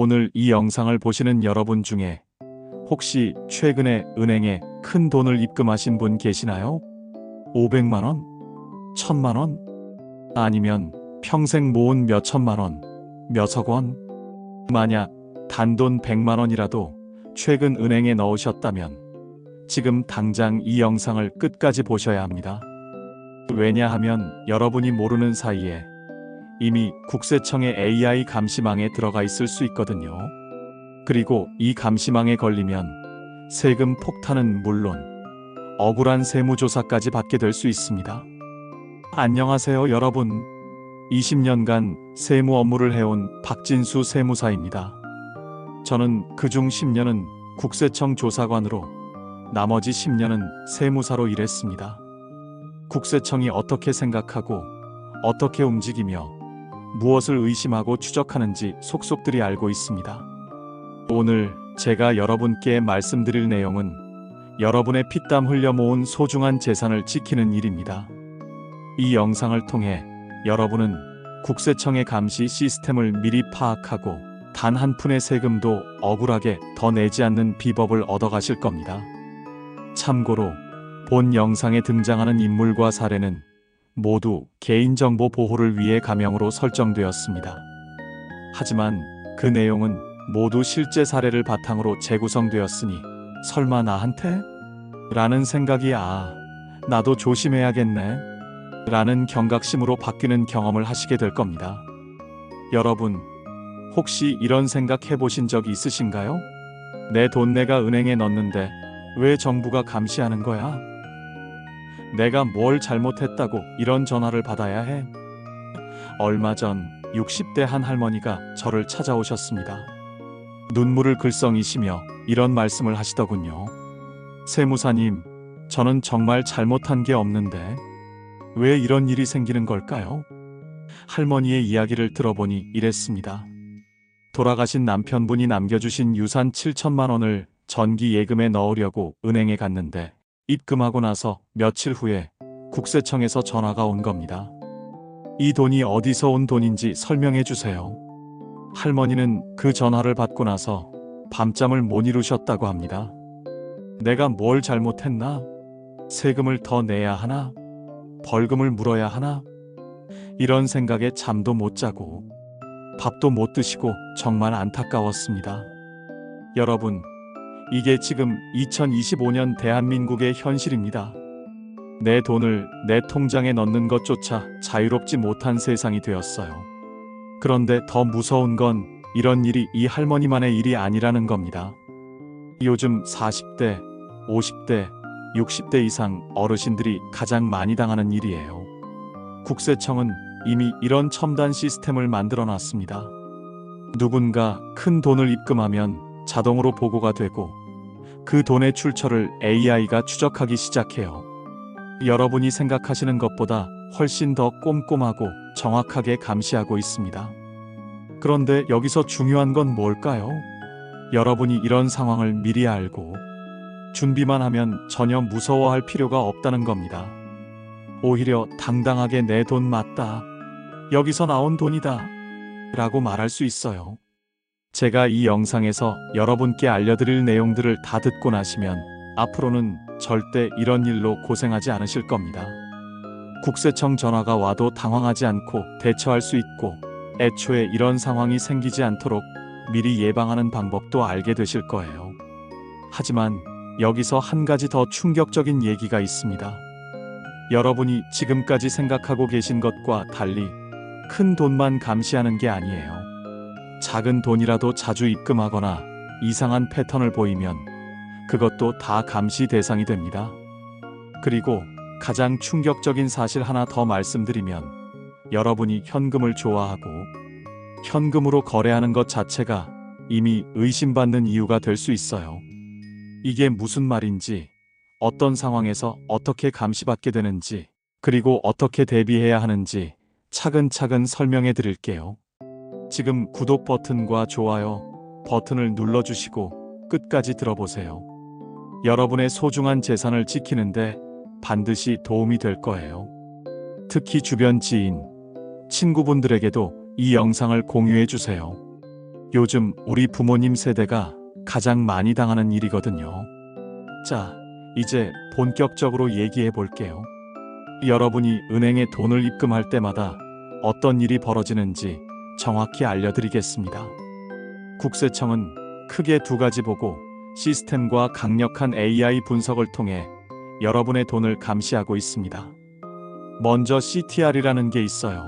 오늘 이 영상을 보시는 여러분 중에 혹시 최근에 은행에 큰 돈을 입금하신 분 계시나요? 500만 원? 1000만 원? 아니면 평생 모은 몇 천만 원, 몇억 원? 만약 단돈 100만 원이라도 최근 은행에 넣으셨다면 지금 당장 이 영상을 끝까지 보셔야 합니다. 왜냐하면 여러분이 모르는 사이에 이미 국세청의 AI 감시망에 들어가 있을 수 있거든요. 그리고 이 감시망에 걸리면 세금 폭탄은 물론 억울한 세무조사까지 받게 될 수 있습니다. 안녕하세요 여러분. 20년간 세무 업무를 해온 박진수 세무사입니다. 저는 그중 10년은 국세청 조사관으로 나머지 10년은 세무사로 일했습니다. 국세청이 어떻게 생각하고 어떻게 움직이며 무엇을 의심하고 추적하는지 속속들이 알고 있습니다. 오늘 제가 여러분께 말씀드릴 내용은 여러분의 피땀 흘려 모은 소중한 재산을 지키는 일입니다. 이 영상을 통해 여러분은 국세청의 감시 시스템을 미리 파악하고 단 한 푼의 세금도 억울하게 더 내지 않는 비법을 얻어가실 겁니다. 참고로 본 영상에 등장하는 인물과 사례는 모두 개인정보 보호를 위해 가명으로 설정되었습니다. 하지만 그 내용은 모두 실제 사례를 바탕으로 재구성되었으니 설마 나한테? 라는 생각이 나도 조심해야겠네 라는 경각심으로 바뀌는 경험을 하시게 될 겁니다. 여러분, 혹시 이런 생각 해보신 적 있으신가요? 내 돈 내가 은행에 넣는데 왜 정부가 감시하는 거야? 내가 뭘 잘못했다고 이런 전화를 받아야 해? 얼마 전 60대 한 할머니가 저를 찾아오셨습니다. 눈물을 글썽이시며 이런 말씀을 하시더군요. 세무사님, 저는 정말 잘못한 게 없는데 왜 이런 일이 생기는 걸까요? 할머니의 이야기를 들어보니 이랬습니다. 돌아가신 남편분이 남겨주신 유산 7천만 원을 전기 예금에 넣으려고 은행에 갔는데 입금하고 나서 며칠 후에 국세청에서 전화가 온 겁니다. 이 돈이 어디서 온 돈인지 설명해 주세요. 할머니는 그 전화를 받고 나서 밤잠을 못 이루셨다고 합니다. 내가 뭘 잘못했나? 세금을 더 내야 하나? 벌금을 물어야 하나? 이런 생각에 잠도 못 자고 밥도 못 드시고 정말 안타까웠습니다. 여러분, 이게 지금 2025년 대한민국의 현실입니다. 내 돈을 내 통장에 넣는 것조차 자유롭지 못한 세상이 되었어요. 그런데 더 무서운 건 이런 일이 이 할머니만의 일이 아니라는 겁니다. 요즘 40대, 50대, 60대 이상 어르신들이 가장 많이 당하는 일이에요. 국세청은 이미 이런 첨단 시스템을 만들어 놨습니다. 누군가 큰 돈을 입금하면 자동으로 보고가 되고 그 돈의 출처를 AI가 추적하기 시작해요. 여러분이 생각하시는 것보다 훨씬 더 꼼꼼하고 정확하게 감시하고 있습니다. 그런데 여기서 중요한 건 뭘까요? 여러분이 이런 상황을 미리 알고 준비만 하면 전혀 무서워할 필요가 없다는 겁니다. 오히려 당당하게 내 돈 맞다. 여기서 나온 돈이다. 라고 말할 수 있어요. 제가 이 영상에서 여러분께 알려드릴 내용들을 다 듣고 나시면 앞으로는 절대 이런 일로 고생하지 않으실 겁니다. 국세청 전화가 와도 당황하지 않고 대처할 수 있고 애초에 이런 상황이 생기지 않도록 미리 예방하는 방법도 알게 되실 거예요. 하지만 여기서 한 가지 더 충격적인 얘기가 있습니다. 여러분이 지금까지 생각하고 계신 것과 달리 큰 돈만 감시하는 게 아니에요. 작은 돈이라도 자주 입금하거나 이상한 패턴을 보이면 그것도 다 감시 대상이 됩니다. 그리고 가장 충격적인 사실 하나 더 말씀드리면 여러분이 현금을 좋아하고 현금으로 거래하는 것 자체가 이미 의심받는 이유가 될 수 있어요. 이게 무슨 말인지, 어떤 상황에서 어떻게 감시받게 되는지, 그리고 어떻게 대비해야 하는지 차근차근 설명해 드릴게요. 지금 구독 버튼과 좋아요 버튼을 눌러주시고 끝까지 들어보세요. 여러분의 소중한 재산을 지키는데 반드시 도움이 될 거예요. 특히 주변 지인, 친구분들에게도 이 영상을 공유해 주세요. 요즘 우리 부모님 세대가 가장 많이 당하는 일이거든요. 자, 이제 본격적으로 얘기해 볼게요. 여러분이 은행에 돈을 입금할 때마다 어떤 일이 벌어지는지 정확히 알려드리겠습니다. 국세청은 크게 두 가지 보고 시스템과 강력한 AI 분석을 통해 여러분의 돈을 감시하고 있습니다. 먼저 CTR이라는 게 있어요.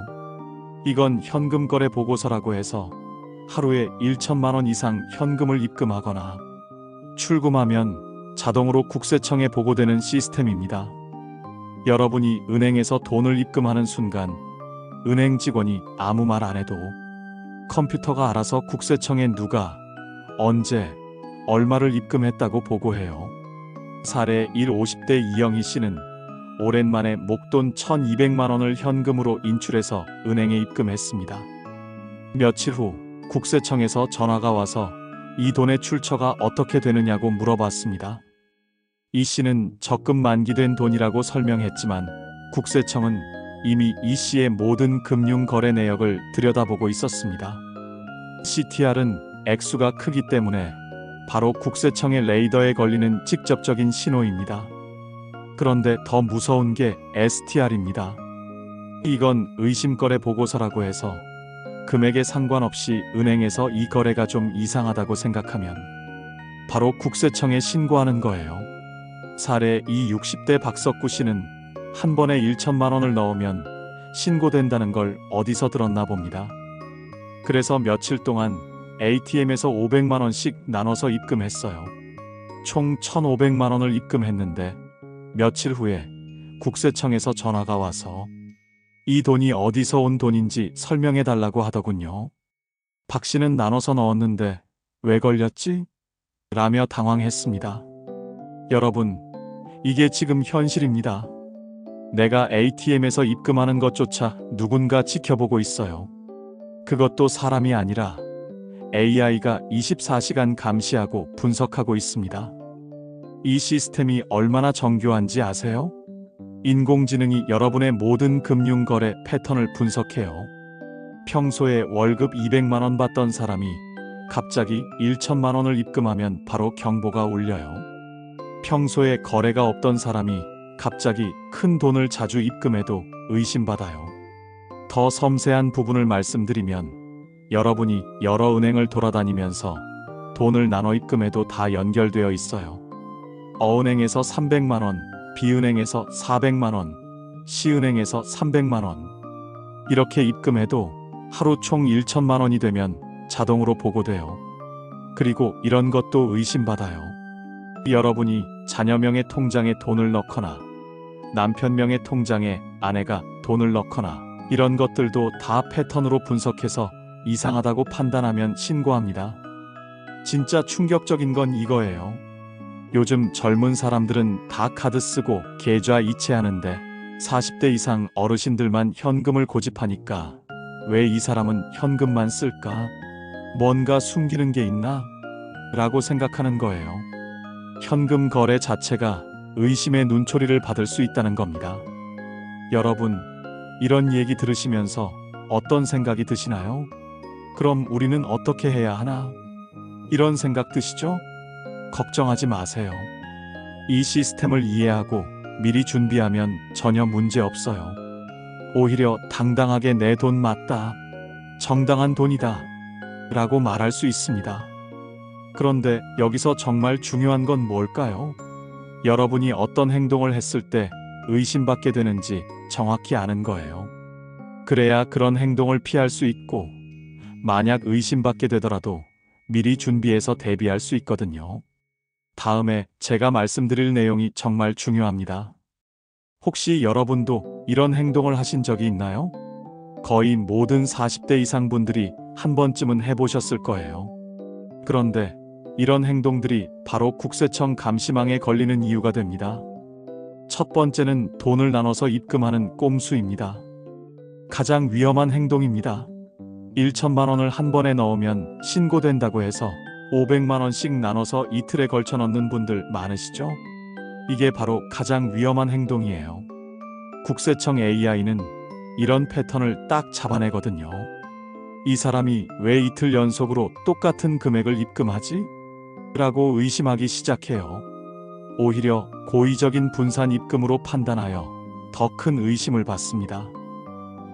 이건 현금 거래 보고서라고 해서 하루에 1천만 원 이상 현금을 입금하거나 출금하면 자동으로 국세청에 보고되는 시스템입니다. 여러분이 은행에서 돈을 입금하는 순간 은행 직원이 아무 말 안 해도 컴퓨터가 알아서 국세청에 누가 언제 얼마를 입금했다고 보고해요. 사례 1 50대 이영희 씨는 오랜만에 목돈 1,200만 원을 현금으로 인출해서 은행에 입금했습니다. 며칠 후 국세청에서 전화가 와서 이 돈의 출처가 어떻게 되느냐고 물어봤습니다. 이 씨는 적금 만기된 돈이라고 설명했지만 국세청은 이미 이 씨의 모든 금융 거래 내역을 들여다보고 있었습니다. CTR은 액수가 크기 때문에 바로 국세청의 레이더에 걸리는 직접적인 신호입니다. 그런데 더 무서운 게 STR입니다. 이건 의심거래 보고서라고 해서 금액에 상관없이 은행에서 이 거래가 좀 이상하다고 생각하면 바로 국세청에 신고하는 거예요. 사례 2 60대 박석구 씨는 한 번에 1천만 원을 넣으면 신고된다는 걸 어디서 들었나 봅니다. 그래서 며칠 동안 ATM에서 500만 원씩 나눠서 입금했어요. 총 1,500만 원을 입금했는데 며칠 후에 국세청에서 전화가 와서 이 돈이 어디서 온 돈인지 설명해 달라고 하더군요. 박 씨는 나눠서 넣었는데 왜 걸렸지? 라며 당황했습니다. 여러분, 이게 지금 현실입니다. 내가 ATM에서 입금하는 것조차 누군가 지켜보고 있어요. 그것도 사람이 아니라 AI가 24시간 감시하고 분석하고 있습니다. 이 시스템이 얼마나 정교한지 아세요? 인공지능이 여러분의 모든 금융거래 패턴을 분석해요. 평소에 월급 200만 원 받던 사람이 갑자기 1천만 원을 입금하면 바로 경보가 울려요. 평소에 거래가 없던 사람이 갑자기 큰 돈을 자주 입금해도 의심받아요. 더 섬세한 부분을 말씀드리면 여러분이 여러 은행을 돌아다니면서 돈을 나눠 입금해도 다 연결되어 있어요. 어은행에서 300만 원, B은행에서 400만 원, C은행에서 300만 원. 이렇게 입금해도 하루 총 1천만 원이 되면 자동으로 보고돼요. 그리고 이런 것도 의심받아요. 여러분이 자녀 명의 통장에 돈을 넣거나 남편 명의 통장에 아내가 돈을 넣거나 이런 것들도 다 패턴으로 분석해서 이상하다고 판단하면 신고합니다. 진짜 충격적인 건 이거예요. 요즘 젊은 사람들은 다 카드 쓰고 계좌 이체하는데 40대 이상 어르신들만 현금을 고집하니까 왜 이 사람은 현금만 쓸까? 뭔가 숨기는 게 있나? 라고 생각하는 거예요. 현금 거래 자체가 의심의 눈초리를 받을 수 있다는 겁니다. 여러분, 이런 얘기 들으시면서 어떤 생각이 드시나요? 그럼 우리는 어떻게 해야 하나? 이런 생각 드시죠? 걱정하지 마세요. 이 시스템을 이해하고 미리 준비하면 전혀 문제 없어요. 오히려 당당하게 내 돈 맞다, 정당한 돈이다 라고 말할 수 있습니다. 그런데 여기서 정말 중요한 건 뭘까요? 여러분이 어떤 행동을 했을 때 의심받게 되는지 정확히 아는 거예요. 그래야 그런 행동을 피할 수 있고 만약 의심받게 되더라도 미리 준비해서 대비할 수 있거든요. 다음에 제가 말씀드릴 내용이 정말 중요합니다. 혹시 여러분도 이런 행동을 하신 적이 있나요? 거의 모든 40대 이상 분들이 한 번쯤은 해보셨을 거예요. 그런데 이런 행동들이 바로 국세청 감시망에 걸리는 이유가 됩니다. 첫 번째는 돈을 나눠서 입금하는 꼼수입니다. 가장 위험한 행동입니다. 1천만 원을 한 번에 넣으면 신고된다고 해서 500만 원씩 나눠서 이틀에 걸쳐 넣는 분들 많으시죠? 이게 바로 가장 위험한 행동이에요. 국세청 AI는 이런 패턴을 딱 잡아내거든요. 이 사람이 왜 이틀 연속으로 똑같은 금액을 입금하지? 라고 의심하기 시작해요. 오히려 고의적인 분산 입금으로 판단하여 더 큰 의심을 받습니다.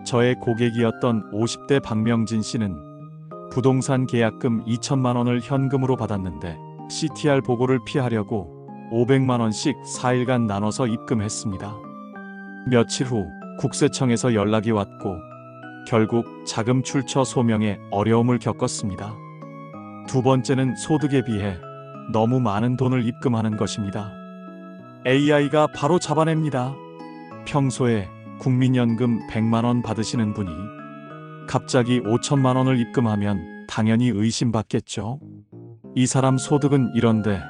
저의 고객이었던 50대 박명진 씨는 부동산 계약금 2천만 원을 현금으로 받았는데 CTR 보고를 피하려고 500만 원씩 4일간 나눠서 입금했습니다. 며칠 후 국세청에서 연락이 왔고 결국 자금 출처 소명에 어려움을 겪었습니다. 두 번째는 소득에 비해 너무 많은 돈을 입금하는 것입니다. AI가 바로 잡아냅니다. 평소에 국민연금 100만 원 받으시는 분이 갑자기 5천만 원을 입금하면 당연히 의심받겠죠. 이 사람 소득은 이런데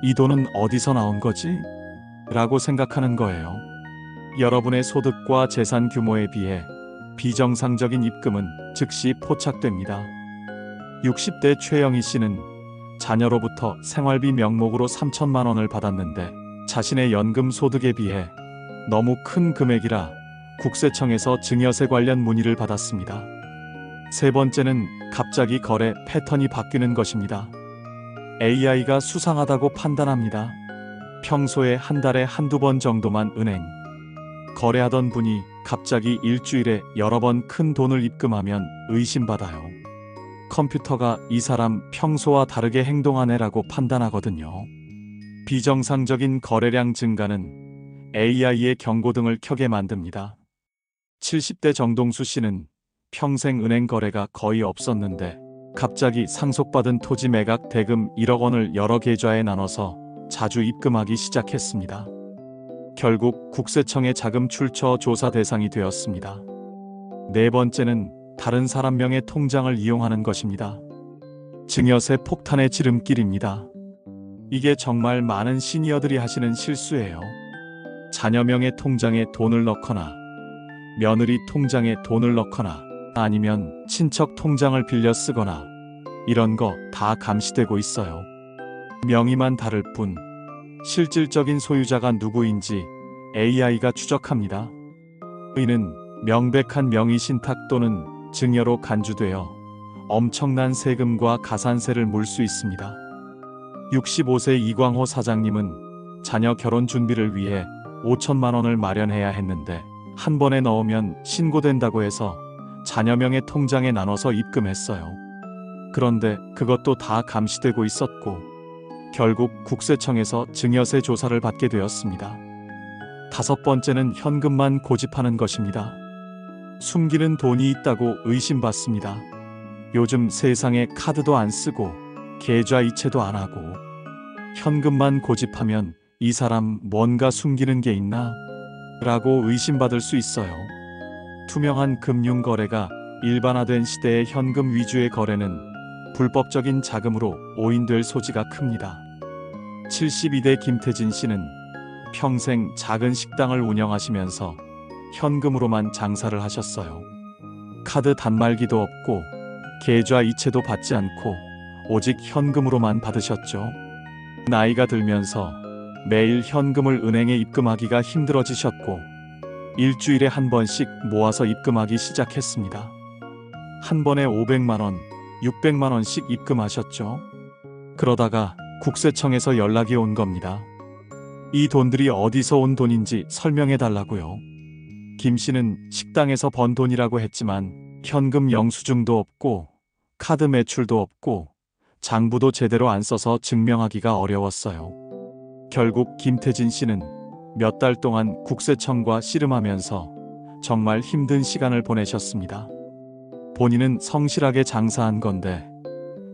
이 돈은 어디서 나온 거지? 라고 생각하는 거예요. 여러분의 소득과 재산 규모에 비해 비정상적인 입금은 즉시 포착됩니다. 60대 최영희 씨는 자녀로부터 생활비 명목으로 3천만 원을 받았는데 자신의 연금 소득에 비해 너무 큰 금액이라 국세청에서 증여세 관련 문의를 받았습니다. 세 번째는 갑자기 거래 패턴이 바뀌는 것입니다. AI가 수상하다고 판단합니다. 평소에 한 달에 한두 번 정도만 은행 거래하던 분이 갑자기 일주일에 여러 번 큰 돈을 입금하면 의심받아요. 컴퓨터가 이 사람 평소와 다르게 행동하네라고 판단하거든요. 비정상적인 거래량 증가는 AI의 경고등을 켜게 만듭니다. 70대 정동수 씨는 평생 은행 거래가 거의 없었는데 갑자기 상속받은 토지 매각 대금 1억 원을 여러 계좌에 나눠서 자주 입금하기 시작했습니다. 결국 국세청의 자금 출처 조사 대상이 되었습니다. 네 번째는 다른 사람 명의 통장을 이용하는 것입니다. 증여세 폭탄의 지름길입니다. 이게 정말 많은 시니어들이 하시는 실수예요. 자녀 명의 통장에 돈을 넣거나 며느리 통장에 돈을 넣거나 아니면 친척 통장을 빌려 쓰거나 이런 거 다 감시되고 있어요. 명의만 다를 뿐 실질적인 소유자가 누구인지 AI가 추적합니다. 이는 명백한 명의 신탁 또는 증여로 간주되어 엄청난 세금과 가산세를 물 수 있습니다. 65세 이광호 사장님은 자녀 결혼 준비를 위해 5천만 원을 마련해야 했는데 한 번에 넣으면 신고된다고 해서 자녀명의 통장에 나눠서 입금했어요. 그런데 그것도 다 감시되고 있었고 결국 국세청에서 증여세 조사를 받게 되었습니다. 다섯 번째는 현금만 고집하는 것입니다. 숨기는 돈이 있다고 의심받습니다. 요즘 세상에 카드도 안 쓰고 계좌 이체도 안 하고 현금만 고집하면 이 사람 뭔가 숨기는 게 있나? 라고 의심받을 수 있어요. 투명한 금융 거래가 일반화된 시대의 현금 위주의 거래는 불법적인 자금으로 오인될 소지가 큽니다. 72대 김태진 씨는 평생 작은 식당을 운영하시면서 현금으로만 장사를 하셨어요. 카드 단말기도 없고 계좌 이체도 받지 않고 오직 현금으로만 받으셨죠. 나이가 들면서 매일 현금을 은행에 입금하기가 힘들어지셨고 일주일에 한 번씩 모아서 입금하기 시작했습니다. 한 번에 500만 원, 600만 원씩 입금하셨죠. 그러다가 국세청에서 연락이 온 겁니다. 이 돈들이 어디서 온 돈인지 설명해 달라고요. 김 씨는 식당에서 번 돈이라고 했지만 현금 영수증도 없고 카드 매출도 없고 장부도 제대로 안 써서 증명하기가 어려웠어요. 결국 김태진 씨는 몇 달 동안 국세청과 씨름하면서 정말 힘든 시간을 보내셨습니다. 본인은 성실하게 장사한 건데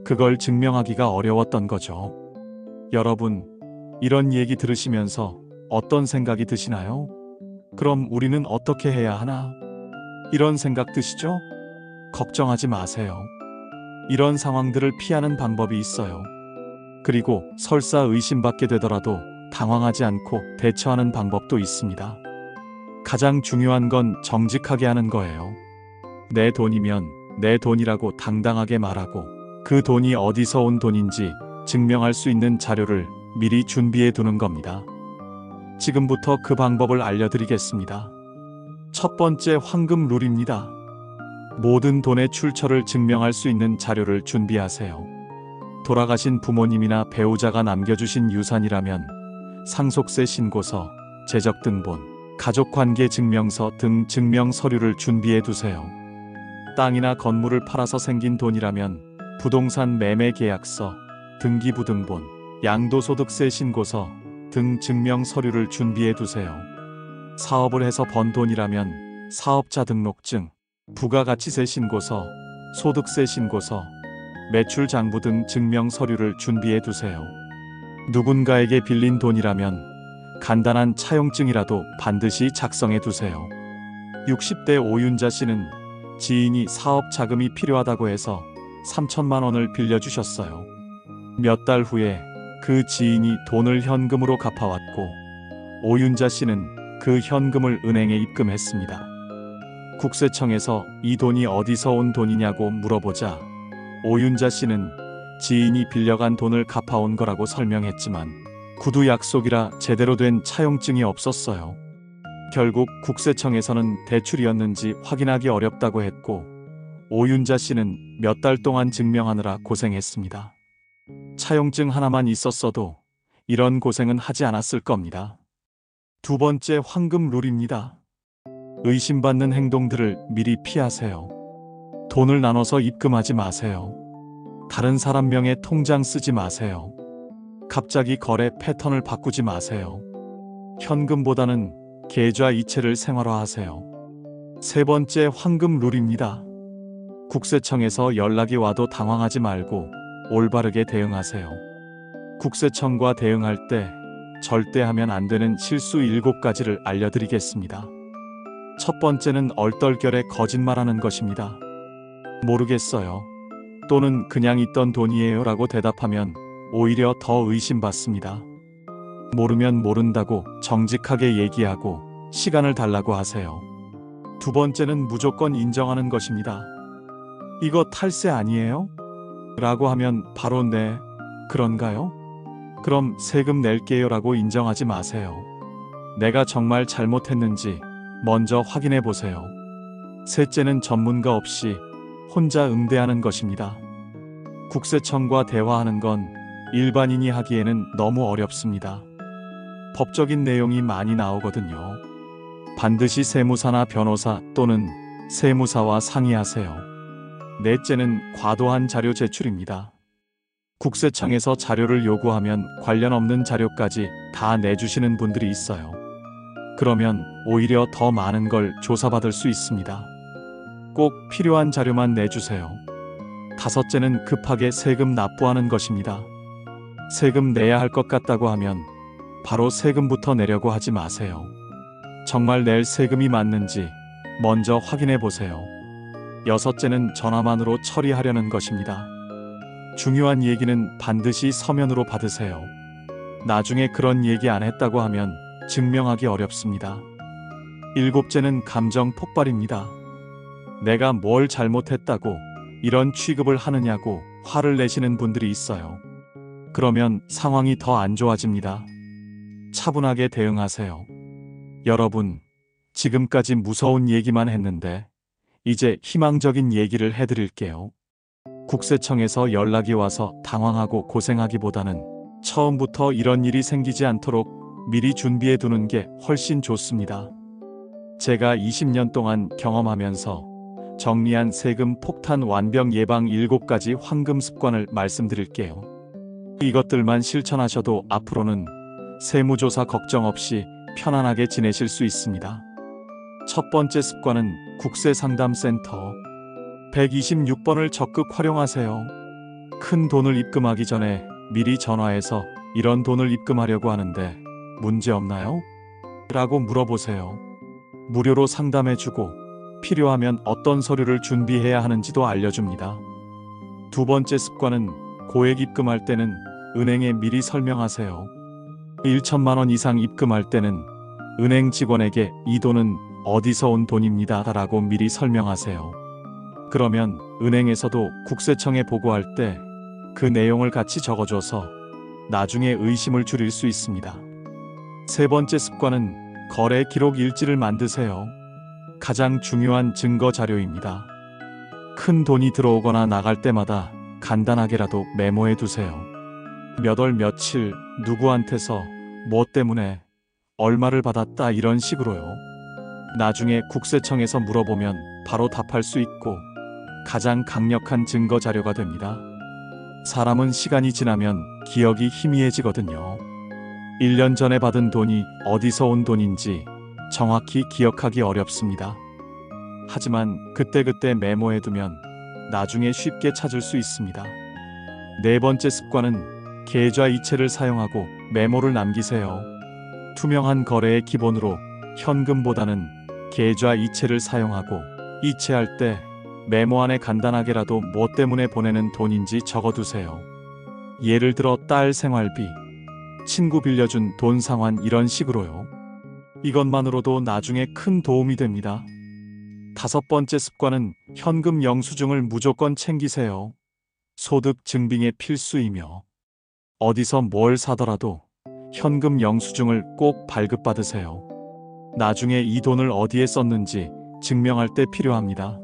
그걸 증명하기가 어려웠던 거죠. 여러분, 이런 얘기 들으시면서 어떤 생각이 드시나요? 그럼 우리는 어떻게 해야 하나? 이런 생각 드시죠? 걱정하지 마세요. 이런 상황들을 피하는 방법이 있어요. 그리고 설사 의심받게 되더라도 당황하지 않고 대처하는 방법도 있습니다. 가장 중요한 건 정직하게 하는 거예요. 내 돈이면 내 돈이라고 당당하게 말하고 그 돈이 어디서 온 돈인지 증명할 수 있는 자료를 미리 준비해 두는 겁니다. 지금부터 그 방법을 알려드리겠습니다. 첫 번째, 황금 룰입니다. 모든 돈의 출처를 증명할 수 있는 자료를 준비하세요. 돌아가신 부모님이나 배우자가 남겨주신 유산이라면 상속세 신고서, 재적등본, 가족관계 증명서 등 증명 서류를 준비해 두세요. 땅이나 건물을 팔아서 생긴 돈이라면 부동산 매매 계약서, 등기부등본, 양도소득세 신고서 등 증명 서류를 준비해 두세요. 사업을 해서 번 돈이라면 사업자 등록증, 부가가치세 신고서, 소득세 신고서, 매출 장부 등 증명 서류를 준비해 두세요. 누군가에게 빌린 돈이라면 간단한 차용증이라도 반드시 작성해 두세요. 60대 오윤자 씨는 지인이 사업 자금이 필요하다고 해서 3천만 원을 빌려주셨어요. 몇 달 후에 그 지인이 돈을 현금으로 갚아왔고 오윤자 씨는 그 현금을 은행에 입금했습니다. 국세청에서 이 돈이 어디서 온 돈이냐고 물어보자 오윤자 씨는 지인이 빌려간 돈을 갚아온 거라고 설명했지만 구두 약속이라 제대로 된 차용증이 없었어요. 결국 국세청에서는 대출이었는지 확인하기 어렵다고 했고 오윤자 씨는 몇 달 동안 증명하느라 고생했습니다. 차용증 하나만 있었어도 이런 고생은 하지 않았을 겁니다. 두 번째 황금 룰입니다. 의심받는 행동들을 미리 피하세요. 돈을 나눠서 입금하지 마세요. 다른 사람 명의 통장 쓰지 마세요. 갑자기 거래 패턴을 바꾸지 마세요. 현금보다는 계좌 이체를 생활화하세요. 세 번째 황금 룰입니다. 국세청에서 연락이 와도 당황하지 말고 올바르게 대응하세요. 국세청과 대응할 때 절대 하면 안 되는 실수 7가지를 알려드리겠습니다. 첫 번째는 얼떨결에 거짓말하는 것입니다. 모르겠어요. 또는 그냥 있던 돈이에요 라고 대답하면 오히려 더 의심받습니다. 모르면 모른다고 정직하게 얘기하고 시간을 달라고 하세요. 두 번째는 무조건 인정하는 것입니다. 이거 탈세 아니에요? 라고 하면 바로 네, 그런가요? 그럼 세금 낼게요 라고 인정하지 마세요. 내가 정말 잘못했는지 먼저 확인해 보세요. 셋째는 전문가 없이 혼자 응대하는 것입니다. 국세청과 대화하는 건 일반인이 하기에는 너무 어렵습니다. 법적인 내용이 많이 나오거든요. 반드시 세무사나 변호사 또는 세무사와 상의하세요. 넷째는 과도한 자료 제출입니다. 국세청에서 자료를 요구하면 관련 없는 자료까지 다 내주시는 분들이 있어요. 그러면 오히려 더 많은 걸 조사받을 수 있습니다. 꼭 필요한 자료만 내주세요. 다섯째는 급하게 세금 납부하는 것입니다. 세금 내야 할 것 같다고 하면 바로 세금부터 내려고 하지 마세요. 정말 낼 세금이 맞는지 먼저 확인해 보세요. 여섯째는 전화만으로 처리하려는 것입니다. 중요한 얘기는 반드시 서면으로 받으세요. 나중에 그런 얘기 안 했다고 하면 증명하기 어렵습니다. 일곱째는 감정 폭발입니다. 내가 뭘 잘못했다고 이런 취급을 하느냐고 화를 내시는 분들이 있어요. 그러면 상황이 더 안 좋아집니다. 차분하게 대응하세요. 여러분, 지금까지 무서운 얘기만 했는데 이제 희망적인 얘기를 해드릴게요. 국세청에서 연락이 와서 당황하고 고생하기보다는 처음부터 이런 일이 생기지 않도록 미리 준비해 두는 게 훨씬 좋습니다. 제가 20년 동안 경험하면서 정리한 세금 폭탄 완벽 예방 7가지 황금 습관을 말씀드릴게요. 이것들만 실천하셔도 앞으로는 세무조사 걱정 없이 편안하게 지내실 수 있습니다. 첫 번째 습관은 국세상담센터 126번을 적극 활용하세요. 큰 돈을 입금하기 전에 미리 전화해서 이런 돈을 입금하려고 하는데 문제 없나요? 라고 물어보세요. 무료로 상담해주고 필요하면 어떤 서류를 준비해야 하는지도 알려줍니다. 두 번째 습관은 고액 입금할 때는 은행에 미리 설명하세요. 1천만 원 이상 입금할 때는 은행 직원에게 이 돈은 어디서 온 돈입니다 라고 미리 설명하세요. 그러면 은행에서도 국세청에 보고할 때 그 내용을 같이 적어줘서 나중에 의심을 줄일 수 있습니다. 세 번째 습관은 거래 기록 일지를 만드세요. 가장 중요한 증거 자료입니다. 큰 돈이 들어오거나 나갈 때마다 간단하게라도 메모해 두세요. 몇 월 며칠 누구한테서 뭐 때문에 얼마를 받았다 이런 식으로요. 나중에 국세청에서 물어보면 바로 답할 수 있고 가장 강력한 증거 자료가 됩니다. 사람은 시간이 지나면 기억이 희미해지거든요. 1년 전에 받은 돈이 어디서 온 돈인지 정확히 기억하기 어렵습니다. 하지만 그때그때 메모해두면 나중에 쉽게 찾을 수 있습니다. 네 번째 습관은 계좌 이체를 사용하고 메모를 남기세요. 투명한 거래의 기본으로 현금보다는 계좌 이체를 사용하고 이체할 때 메모 안에 간단하게라도 뭐 때문에 보내는 돈인지 적어두세요. 예를 들어 딸 생활비, 친구 빌려준 돈 상환 이런 식으로요. 이것만으로도 나중에 큰 도움이 됩니다. 다섯 번째 습관은 현금 영수증을 무조건 챙기세요. 소득 증빙의 필수이며 어디서 뭘 사더라도 현금 영수증을 꼭 발급받으세요. 나중에 이 돈을 어디에 썼는지 증명할 때 필요합니다.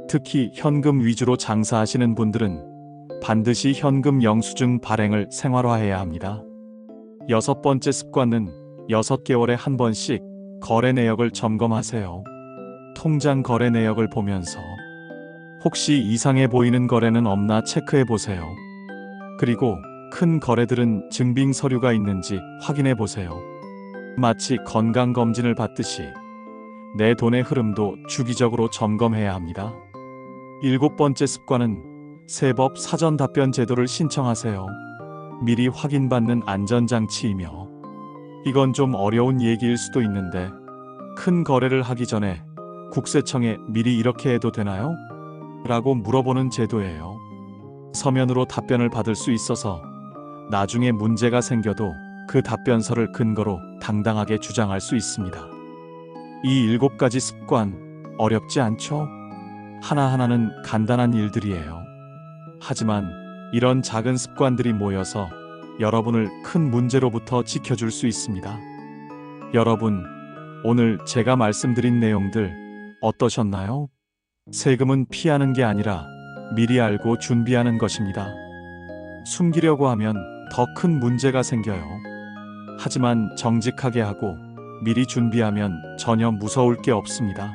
특히 현금 위주로 장사하시는 분들은 반드시 현금 영수증 발행을 생활화해야 합니다. 여섯 번째 습관은 6개월에 한 번씩 거래 내역을 점검하세요. 통장 거래 내역을 보면서 혹시 이상해 보이는 거래는 없나 체크해 보세요. 그리고 큰 거래들은 증빙 서류가 있는지 확인해 보세요. 마치 건강검진을 받듯이 내 돈의 흐름도 주기적으로 점검해야 합니다. 일곱 번째 습관은 세법 사전 답변 제도를 신청하세요. 미리 확인받는 안전장치이며 이건 좀 어려운 얘기일 수도 있는데 큰 거래를 하기 전에 국세청에 미리 이렇게 해도 되나요? 라고 물어보는 제도예요. 서면으로 답변을 받을 수 있어서 나중에 문제가 생겨도 그 답변서를 근거로 당당하게 주장할 수 있습니다. 이 7가지 습관 어렵지 않죠? 하나하나는 간단한 일들이에요. 하지만 이런 작은 습관들이 모여서 여러분을 큰 문제로부터 지켜줄 수 있습니다. 여러분, 오늘 제가 말씀드린 내용들 어떠셨나요? 세금은 피하는 게 아니라 미리 알고 준비하는 것입니다. 숨기려고 하면 더 큰 문제가 생겨요. 하지만 정직하게 하고 미리 준비하면 전혀 무서울 게 없습니다.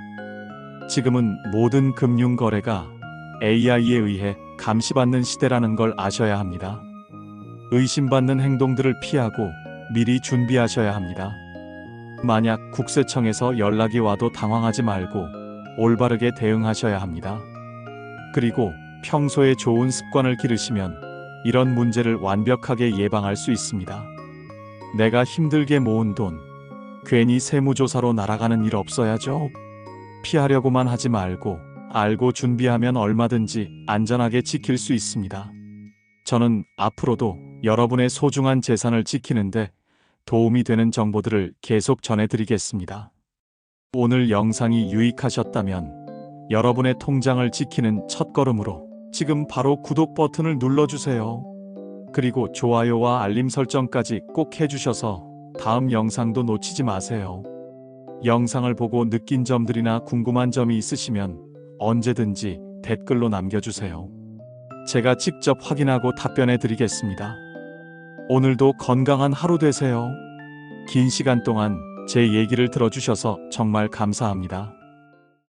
지금은 모든 금융 거래가 AI에 의해 감시받는 시대라는 걸 아셔야 합니다. 의심받는 행동들을 피하고 미리 준비하셔야 합니다. 만약 국세청에서 연락이 와도 당황하지 말고 올바르게 대응하셔야 합니다. 그리고 평소에 좋은 습관을 기르시면 이런 문제를 완벽하게 예방할 수 있습니다. 내가 힘들게 모은 돈, 괜히 세무조사로 날아가는 일 없어야죠. 피하려고만 하지 말고 알고 준비하면 얼마든지 안전하게 지킬 수 있습니다. 저는 앞으로도 여러분의 소중한 재산을 지키는데 도움이 되는 정보들을 계속 전해드리겠습니다. 오늘 영상이 유익하셨다면 여러분의 통장을 지키는 첫걸음으로 지금 바로 구독 버튼을 눌러주세요. 그리고 좋아요와 알림 설정까지 꼭 해주셔서 다음 영상도 놓치지 마세요. 영상을 보고 느낀 점들이나 궁금한 점이 있으시면 언제든지 댓글로 남겨주세요. 제가 직접 확인하고 답변해 드리겠습니다. 오늘도 건강한 하루 되세요. 긴 시간 동안 제 얘기를 들어주셔서 정말 감사합니다.